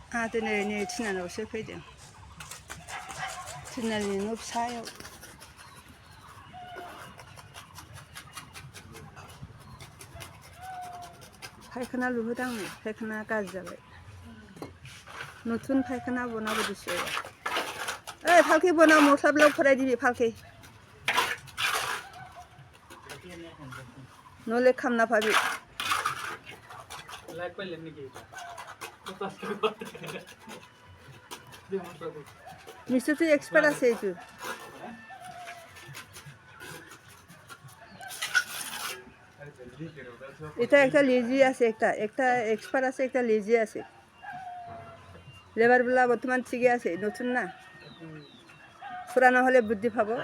아들네 친한 옷을 패죠. 친한이 없어요. পায়খানা লুহুদাং পায়খানা কাজ যাবে নতুন পায়খানা বনাবো দিছে এই ফালকে বনাও মশলাবিলাক ফৰাই দিবি ফালকে নহ'লে খাম নাপাবি লাইক কৰিলে নেকি মিষ্টিটো এক্সপাৰ্ট আছে এইটো এটা একটা লেজি আছে একটা এক্সপার্ট আছে একটা লেজি আছে লেবারগুলা বর্তমান ঠিকই আছে নতুন না পুরানো হলে বুদ্ধি পাবো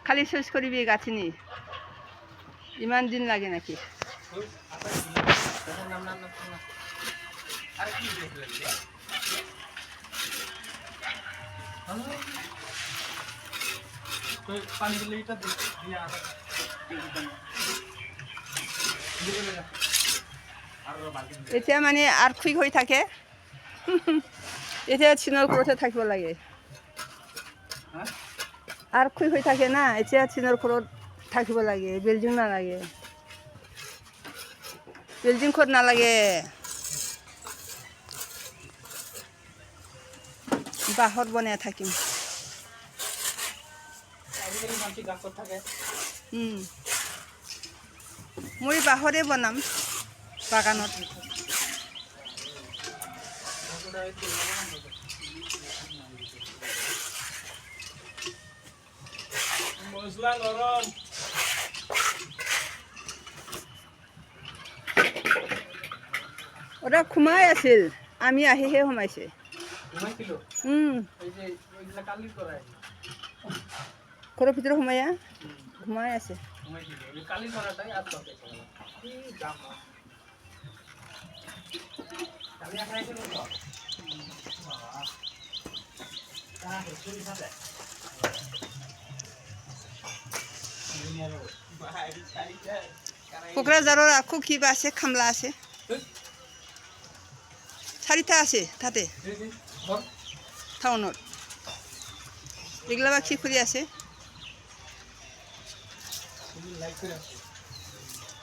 খালি শেষ করবি গাছিনি ইমান দিন লাগে নাকি এতিয়া মানে আৰ্থিক হৈ থাকে এতিয়া চিনৰ ঘৰতে থাকিব লাগে আৰ্থিক হৈ থাকে না এতিয়া চিনৰ ঘৰত থাকিব লাগে বিল্ডিং নালাগে বিল্ডিং ঘৰ নালাগে বাঁহত বনাই থাকিম মই বাঁহৰে বনাম বাগানত মছলা গৰম ওটা ঘুমাই আছিল আমি আহিহে সোমাইছে ঘৰৰ ভিতৰত সোমায়া ঘুমাই আছে কোকৰাঝাৰৰ আকৌ কিবা আছে খামলা আছে চাৰিটা আছে তাতে টাউনত এগুলা বা কি কৰি আছে